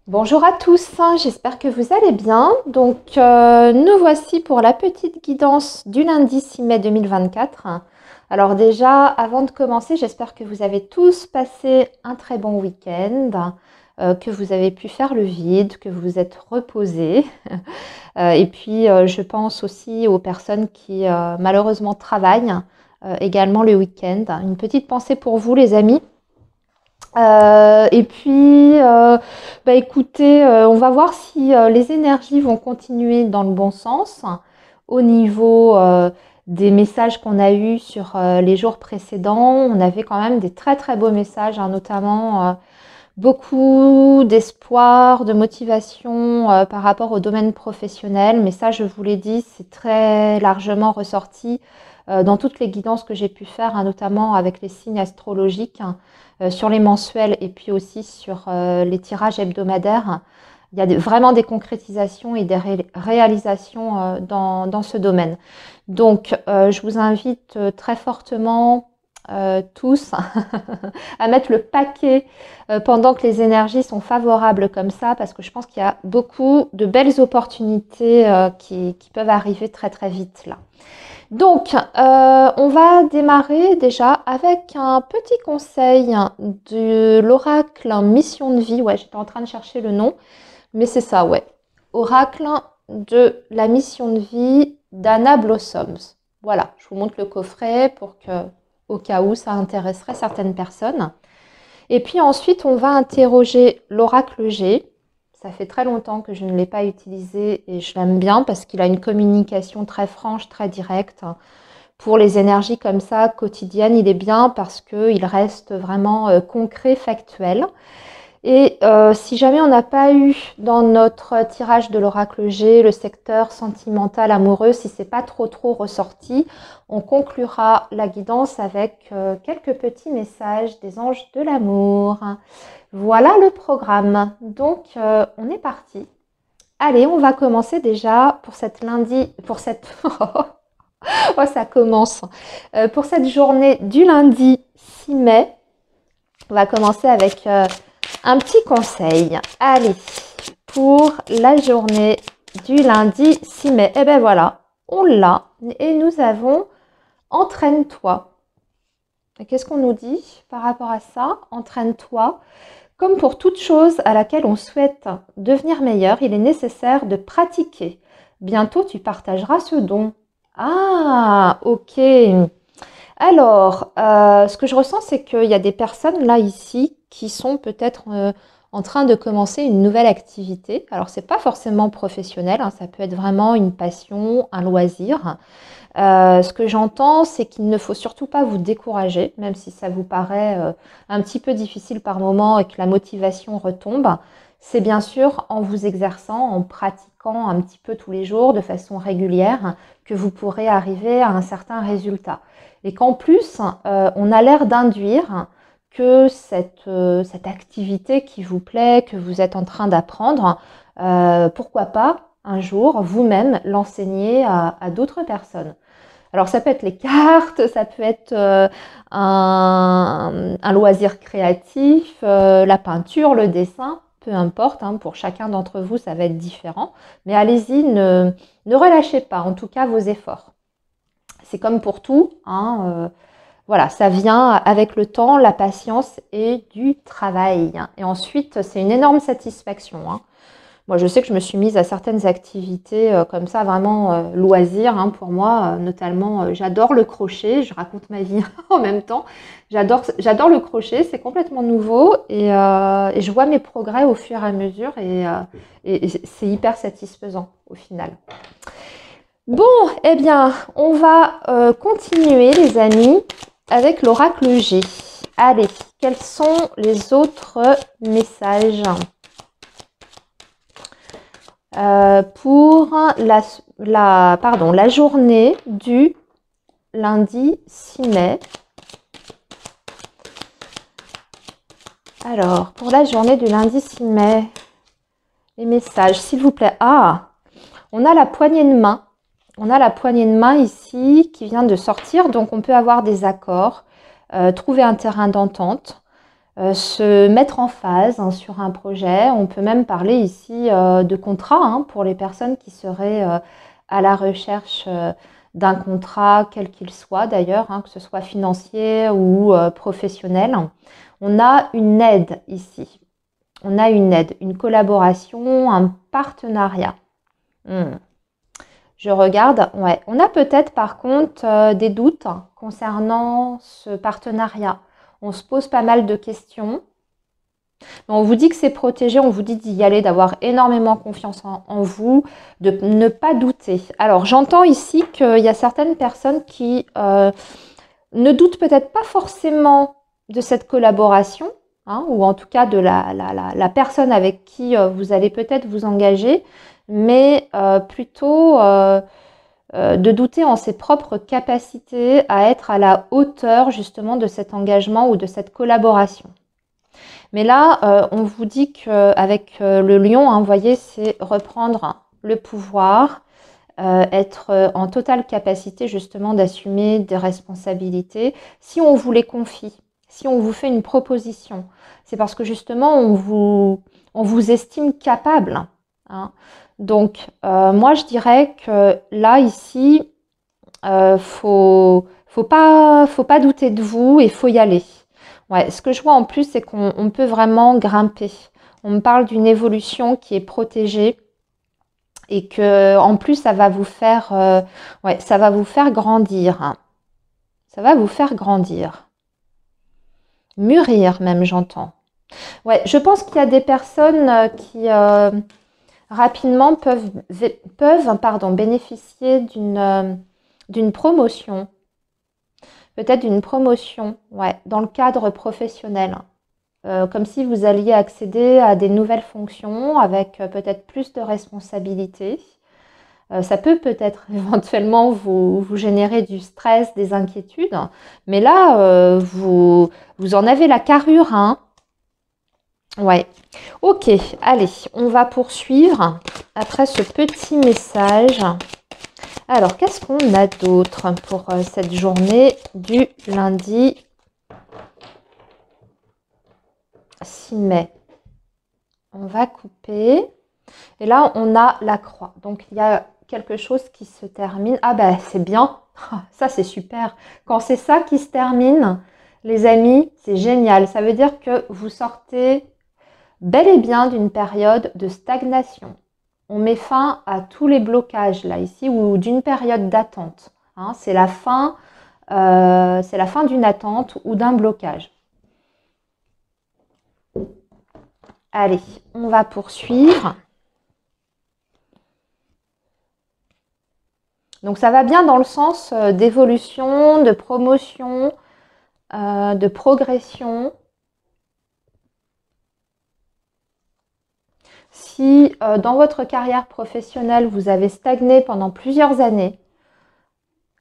Bonjour à tous, j'espère que vous allez bien. Donc, nous voici pour la petite guidance du lundi 6 mai 2024. Alors déjà, avant de commencer, j'espère que vous avez tous passé un très bon week-end, que vous avez pu faire le vide, que vous vous êtes reposés. Et puis, je pense aussi aux personnes qui malheureusement travaillent également le week-end. Une petite pensée pour vous, les amis. Et puis, bah écoutez, on va voir si les énergies vont continuer dans le bon sens au niveau des messages qu'on a eus sur les jours précédents. On avait quand même des très très beaux messages, hein, notamment beaucoup d'espoir, de motivation par rapport au domaine professionnel. Mais ça, je vous l'ai dit, c'est très largement ressorti dans toutes les guidances que j'ai pu faire, hein, notamment avec les signes astrologiques, hein, sur les mensuels et puis aussi sur les tirages hebdomadaires. Il y a vraiment des concrétisations et des réalisations dans ce domaine. Donc, je vous invite très fortement tous à mettre le paquet pendant que les énergies sont favorables comme ça, parce que je pense qu'il y a beaucoup de belles opportunités qui peuvent arriver très très vite là. Donc, on va démarrer déjà avec un petit conseil de l'oracle Mission de vie. Ouais, j'étais en train de chercher le nom, mais c'est ça, ouais. Oracle de la mission de vie d'Anna Blossoms. Voilà, je vous montre le coffret pour que, au cas où ça intéresserait certaines personnes. Et puis ensuite, on va interroger l'oracle G. Ça fait très longtemps que je ne l'ai pas utilisé et je l'aime bien parce qu'il a une communication très franche, très directe. Pour les énergies comme ça, quotidiennes, il est bien parce qu'il reste vraiment concret, factuel. Et si jamais on n'a pas eu dans notre tirage de l'oracle G le secteur sentimental amoureux, si c'est pas trop ressorti, on conclura la guidance avec quelques petits messages des anges de l'amour. Voilà le programme. Donc on est parti. Allez, on va commencer déjà pour cette lundi, pour cette oh, ça commence. Pour cette journée du lundi 6 mai, on va commencer avec un petit conseil. Allez, pour la journée du lundi 6 mai. Et ben voilà, on l'a. Et nous avons entraîne-toi. Qu'est-ce qu'on nous dit par rapport à ça? Entraîne-toi. Comme pour toute chose à laquelle on souhaite devenir meilleur, il est nécessaire de pratiquer. Bientôt, tu partageras ce don. Ah, ok. Alors, ce que je ressens, c'est qu'il y a des personnes là, ici, qui sont peut-être en train de commencer une nouvelle activité. Alors, c'est pas forcément professionnel, hein, ça peut être vraiment une passion, un loisir. Ce que j'entends, c'est qu'il ne faut surtout pas vous décourager, même si ça vous paraît un petit peu difficile par moment et que la motivation retombe. C'est bien sûr en vous exerçant, en pratiquant un petit peu tous les jours de façon régulière que vous pourrez arriver à un certain résultat. Et qu'en plus, on a l'air d'induire que cette activité qui vous plaît, que vous êtes en train d'apprendre, pourquoi pas un jour vous-même l'enseigner à d'autres personnes. Alors ça peut être les cartes, ça peut être un loisir créatif, la peinture, le dessin, peu importe, hein, pour chacun d'entre vous ça va être différent. Mais allez-y, ne relâchez pas en tout cas vos efforts. C'est comme pour tout, hein, voilà, ça vient avec le temps, la patience et du travail. Et ensuite, c'est une énorme satisfaction, hein. Moi, je sais que je me suis mise à certaines activités comme ça, vraiment loisirs, hein, pour moi. Notamment, j'adore le crochet. Je raconte ma vie en même temps. J'adore le crochet. C'est complètement nouveau et je vois mes progrès au fur et à mesure et c'est hyper satisfaisant au final. Bon, eh bien, on va continuer, les amis, avec l'oracle G. Allez, quels sont les autres messages pour la journée du lundi 6 mai. Alors, pour la journée du lundi 6 mai, les messages, s'il vous plaît. Ah, on a la poignée de main. On a la poignée de main ici qui vient de sortir, donc on peut avoir des accords, trouver un terrain d'entente. se mettre en phase hein, sur un projet. On peut même parler ici de contrat hein, pour les personnes qui seraient à la recherche d'un contrat, quel qu'il soit d'ailleurs, hein, que ce soit financier ou professionnel. On a une aide ici. On a une aide, une collaboration, un partenariat. Je regarde, ouais. On a peut-être par contre des doutes concernant ce partenariat. On se pose pas mal de questions. On vous dit que c'est protégé, on vous dit d'y aller, d'avoir énormément confiance en vous, de ne pas douter. Alors j'entends ici qu'il y a certaines personnes qui ne doutent peut-être pas forcément de cette collaboration, hein, ou en tout cas de la personne avec qui vous allez peut-être vous engager, mais plutôt de douter en ses propres capacités à être à la hauteur justement de cet engagement ou de cette collaboration. Mais là, on vous dit qu'avec le lion, hein, vous voyez, c'est reprendre le pouvoir, être en totale capacité justement d'assumer des responsabilités. Si on vous les confie, si on vous fait une proposition, c'est parce que justement on vous estime capable. Hein. Donc, moi je dirais que là, ici, faut pas douter de vous et faut y aller. Ouais, ce que je vois en plus, c'est qu'on peut vraiment grimper. On me parle d'une évolution qui est protégée et que en plus, ça va vous faire, ouais, ça va vous faire grandir. Hein. Ça va vous faire grandir. Mûrir même, j'entends. Ouais, je pense qu'il y a des personnes qui rapidement peuvent bénéficier d'une promotion. Peut-être d'une promotion, ouais, dans le cadre professionnel. Comme si vous alliez accéder à des nouvelles fonctions avec peut-être plus de responsabilités. Ça peut peut-être éventuellement vous générer du stress, des inquiétudes. Mais là, vous en avez la carrure, hein. Ouais. Ok, allez, on va poursuivre après ce petit message. Alors, qu'est-ce qu'on a d'autre pour cette journée du lundi 6 mai? On va couper. Et là, on a la croix. Donc, il y a quelque chose qui se termine. Ah ben, c'est bien. Ça, c'est super. Quand c'est ça qui se termine, les amis, c'est génial. Ça veut dire que vous sortez bel et bien d'une période de stagnation. On met fin à tous les blocages là ici ou d'une période d'attente. Hein, c'est la fin d'une attente ou d'un blocage. Allez, on va poursuivre. Donc ça va bien dans le sens d'évolution, de promotion, de progression. Si dans votre carrière professionnelle, vous avez stagné pendant plusieurs années,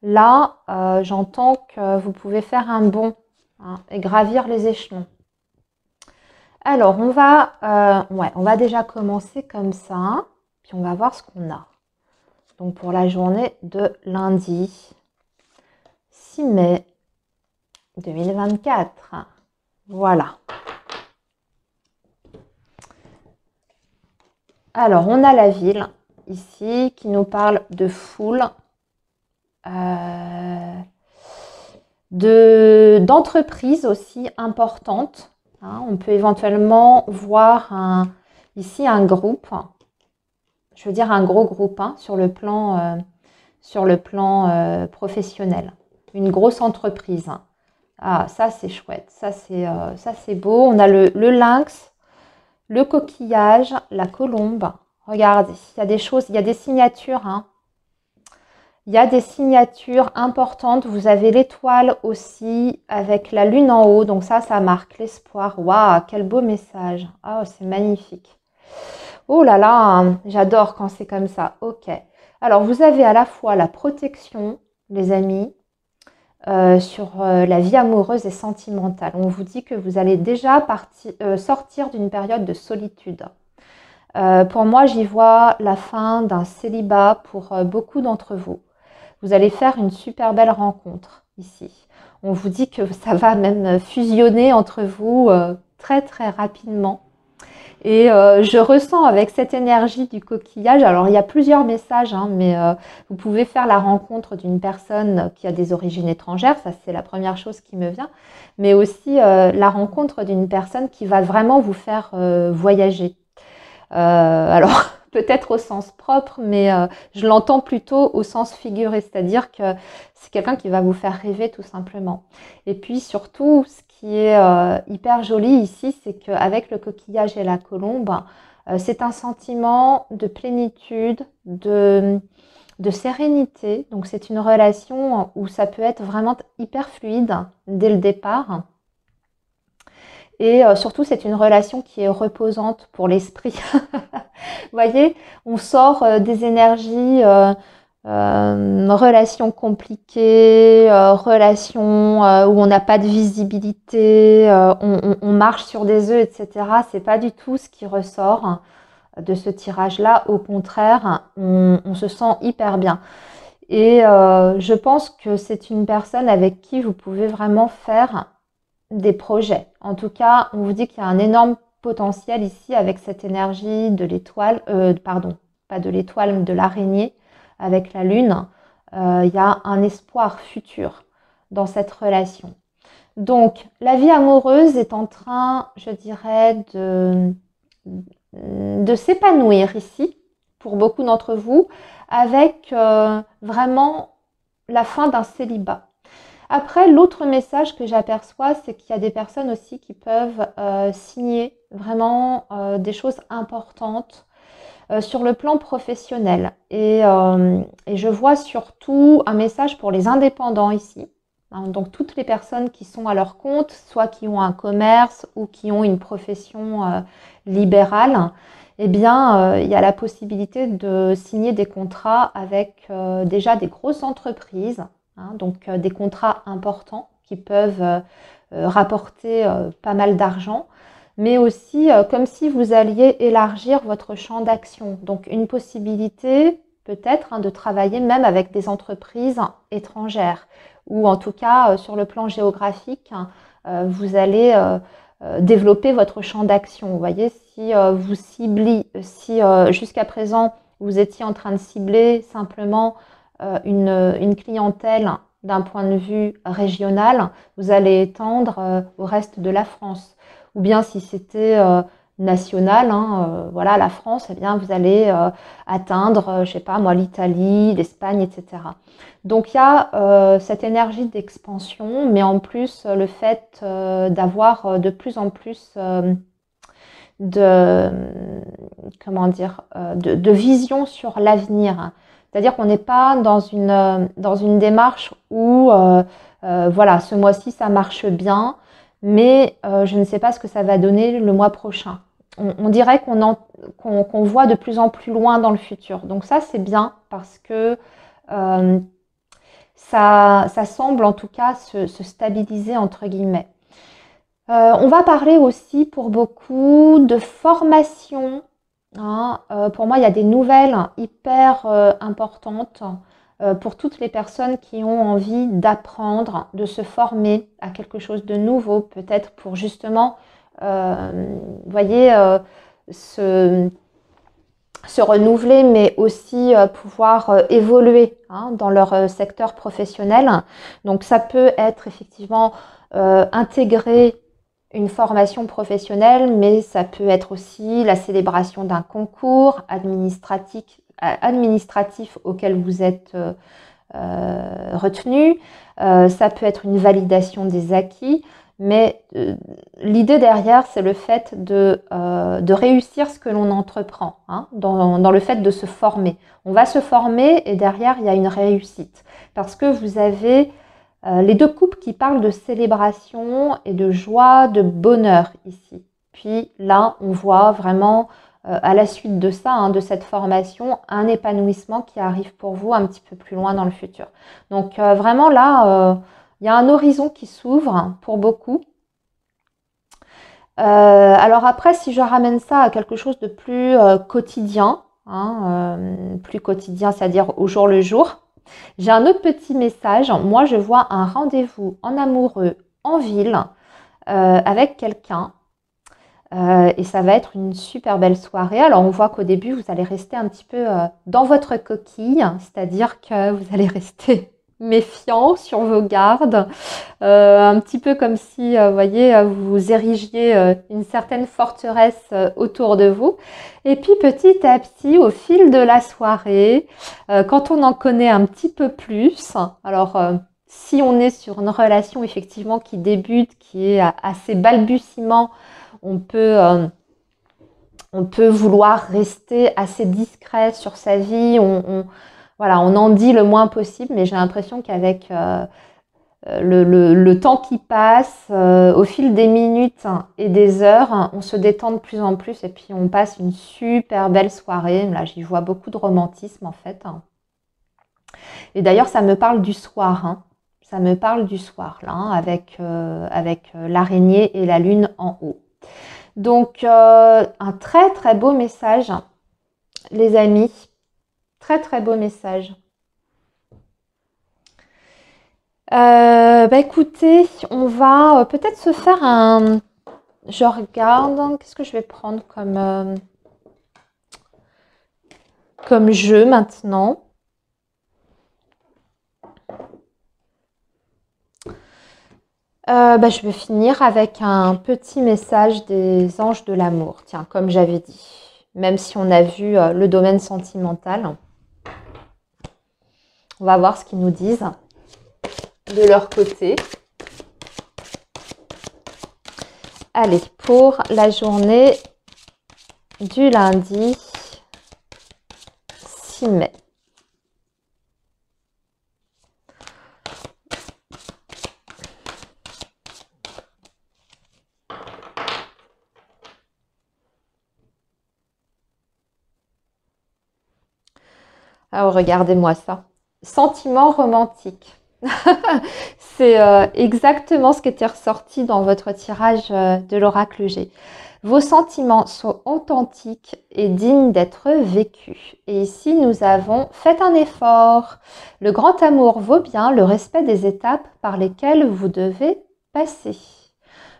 là, j'entends que vous pouvez faire un bond hein, et gravir les échelons. Alors, on va déjà commencer comme ça, puis on va voir ce qu'on a. Donc, pour la journée de lundi 6 mai 2024. Voilà. Alors, on a la ville ici qui nous parle de foule, d'entreprises aussi importantes. Hein. On peut éventuellement voir ici un groupe, je veux dire un gros groupe hein, sur le plan professionnel. Une grosse entreprise. Ah, ça c'est chouette, ça c'est beau. On a le lynx, le coquillage, la colombe. Regardez, il y a des choses, il y a des signatures. Hein. Il y a des signatures importantes. Vous avez l'étoile aussi avec la lune en haut. Donc ça marque l'espoir. Waouh, quel beau message. Oh, c'est magnifique. Oh là là, j'adore quand c'est comme ça. Ok. Alors, vous avez à la fois la protection, les amis, sur la vie amoureuse et sentimentale. On vous dit que vous allez déjà sortir d'une période de solitude. Pour moi, j'y vois la fin d'un célibat pour beaucoup d'entre vous. Vous allez faire une super belle rencontre ici. On vous dit que ça va même fusionner entre vous très très rapidement. Et je ressens avec cette énergie du coquillage, alors il y a plusieurs messages, hein, mais vous pouvez faire la rencontre d'une personne qui a des origines étrangères, ça c'est la première chose qui me vient, mais aussi la rencontre d'une personne qui va vraiment vous faire voyager. Alors peut-être au sens propre, mais je l'entends plutôt au sens figuré, c'est-à-dire que c'est quelqu'un qui va vous faire rêver tout simplement. Et puis surtout, ce qui est hyper joli ici, c'est qu'avec le coquillage et la colombe, c'est un sentiment de plénitude, de sérénité. Donc c'est une relation où ça peut être vraiment hyper fluide dès le départ. Et surtout, c'est une relation qui est reposante pour l'esprit. Vous voyez, on sort des énergies, relations compliquées, relations où on n'a pas de visibilité, on marche sur des œufs, etc. C'est pas du tout ce qui ressort de ce tirage-là. Au contraire, on se sent hyper bien. Et je pense que c'est une personne avec qui vous pouvez vraiment faire des projets. En tout cas, on vous dit qu'il y a un énorme potentiel ici avec cette énergie de l'étoile, pardon, pas de l'étoile, mais de l'araignée avec la lune. Il y a un espoir futur dans cette relation. Donc, la vie amoureuse est en train, je dirais, de s'épanouir ici, pour beaucoup d'entre vous, avec vraiment la fin d'un célibat. Après, l'autre message que j'aperçois, c'est qu'il y a des personnes aussi qui peuvent signer vraiment des choses importantes sur le plan professionnel. Et je vois surtout un message pour les indépendants ici. Hein, donc toutes les personnes qui sont à leur compte, soit qui ont un commerce ou qui ont une profession libérale, eh bien, il y a la possibilité de signer des contrats avec déjà des grosses entreprises. Hein, donc des contrats importants qui peuvent rapporter pas mal d'argent, mais aussi comme si vous alliez élargir votre champ d'action. Donc une possibilité peut-être hein, de travailler même avec des entreprises étrangères, ou en tout cas sur le plan géographique, vous allez développer votre champ d'action. Vous voyez, si vous ciblez, si jusqu'à présent vous étiez en train de cibler simplement une clientèle d'un point de vue régional, vous allez étendre au reste de la France. Ou bien si c'était national, hein, voilà, la France, eh bien vous allez atteindre, je sais pas moi, l'Italie, l'Espagne, etc. Donc il y a cette énergie d'expansion, mais en plus le fait d'avoir de plus en plus de, comment dire, de vision sur l'avenir. C'est-à-dire qu'on n'est pas dans une démarche où, voilà, ce mois-ci, ça marche bien, mais je ne sais pas ce que ça va donner le mois prochain. On dirait qu'on voit de plus en plus loin dans le futur. Donc ça, c'est bien parce que ça semble en tout cas se stabiliser entre guillemets. On va parler aussi pour beaucoup de formation. Hein. Pour moi, il y a des nouvelles hyper importantes pour toutes les personnes qui ont envie d'apprendre, de se former à quelque chose de nouveau, peut-être pour justement, vous voyez, se renouveler, mais aussi pouvoir évoluer hein, dans leur secteur professionnel. Donc ça peut être effectivement intégrer une formation professionnelle, mais ça peut être aussi la célébration d'un concours administratif auquel vous êtes retenu. Ça peut être une validation des acquis, mais l'idée derrière, c'est le fait de réussir ce que l'on entreprend, hein, dans le fait de se former. On va se former et derrière, il y a une réussite. Parce que vous avez les deux coupes qui parlent de célébration et de joie, de bonheur ici. Puis là, on voit vraiment à la suite de ça, hein, de cette formation, un épanouissement qui arrive pour vous un petit peu plus loin dans le futur. Donc vraiment là, il y a un horizon qui s'ouvre pour beaucoup. Alors après, si je ramène ça à quelque chose de plus quotidien, hein, plus quotidien, c'est-à-dire au jour le jour, j'ai un autre petit message. Moi, je vois un rendez-vous en amoureux en ville avec quelqu'un Et ça va être une super belle soirée. Alors on voit qu'au début, vous allez rester un petit peu dans votre coquille, c'est-à-dire que vous allez rester méfiant sur vos gardes, un petit peu comme si, vous voyez, vous érigiez une certaine forteresse autour de vous. Et puis petit à petit, au fil de la soirée, quand on en connaît un petit peu plus, alors si on est sur une relation effectivement qui débute, qui est à ses balbutiements, on peut vouloir rester assez discret sur sa vie, voilà, on en dit le moins possible, mais j'ai l'impression qu'avec le temps qui passe, au fil des minutes et des heures, on se détend de plus en plus et puis on passe une super belle soirée. Là, j'y vois beaucoup de romantisme en fait. Et d'ailleurs, ça me parle du soir. Hein. Ça me parle du soir, là, hein, avec l'araignée et la lune en haut. Donc, un très très beau message, les amis. Très très beau message. Écoutez, on va peut-être se faire un... Je regarde, qu'est-ce que je vais prendre comme jeu maintenant. Je vais finir avec un petit message des anges de l'amour. Tiens, comme j'avais dit, même si on a vu le domaine sentimental, on va voir ce qu'ils nous disent de leur côté. Allez, pour la journée du lundi 6 mai. Alors, regardez-moi ça. Sentiment romantique. C'est exactement ce qui était ressorti dans votre tirage de l'oracle G. Vos sentiments sont authentiques et dignes d'être vécus. Et ici, nous avons fait un effort. Le grand amour vaut bien le respect des étapes par lesquelles vous devez passer.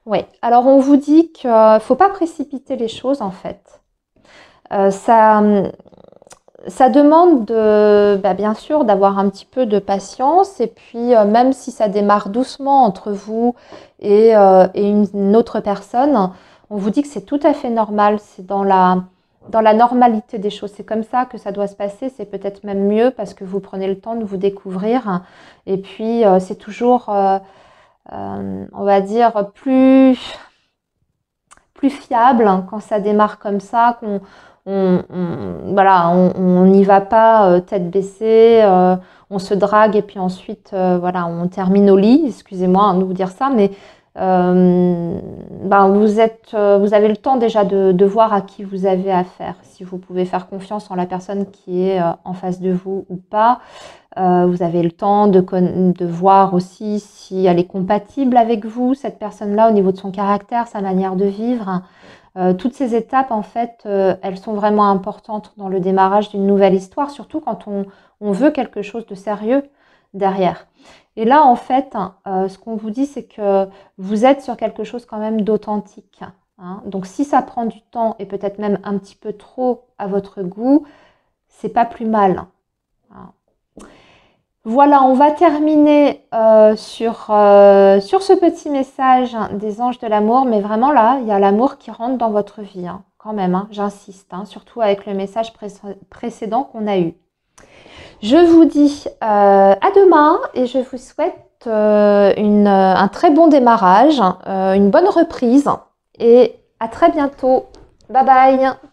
Oui, alors on vous dit qu'il ne faut pas précipiter les choses en fait. Ça demande bien sûr d'avoir un petit peu de patience et puis même si ça démarre doucement entre vous et une autre personne, on vous dit que c'est tout à fait normal, c'est dans la normalité des choses. C'est comme ça que ça doit se passer, c'est peut-être même mieux parce que vous prenez le temps de vous découvrir et puis c'est toujours, on va dire, plus fiable quand ça démarre comme ça, voilà, on n'y va pas tête baissée, on se drague et puis ensuite voilà, on termine au lit, excusez-moi de vous dire ça, mais vous avez le temps déjà de voir à qui vous avez affaire, si vous pouvez faire confiance en la personne qui est en face de vous ou pas. Vous avez le temps de voir aussi si elle est compatible avec vous, cette personne-là, au niveau de son caractère, sa manière de vivre. Toutes ces étapes, en fait, elles sont vraiment importantes dans le démarrage d'une nouvelle histoire, surtout quand on veut quelque chose de sérieux derrière. Et là, en fait, ce qu'on vous dit, c'est que vous êtes sur quelque chose quand même d'authentique. Hein. Donc, si ça prend du temps et peut-être même un petit peu trop à votre goût, c'est pas plus mal. Hein. Voilà, on va terminer sur ce petit message des anges de l'amour. Mais vraiment là, il y a l'amour qui rentre dans votre vie, hein, quand même, hein, j'insiste, hein, surtout avec le message précédent qu'on a eu. Je vous dis à demain et je vous souhaite un très bon démarrage, une bonne reprise et à très bientôt. Bye bye!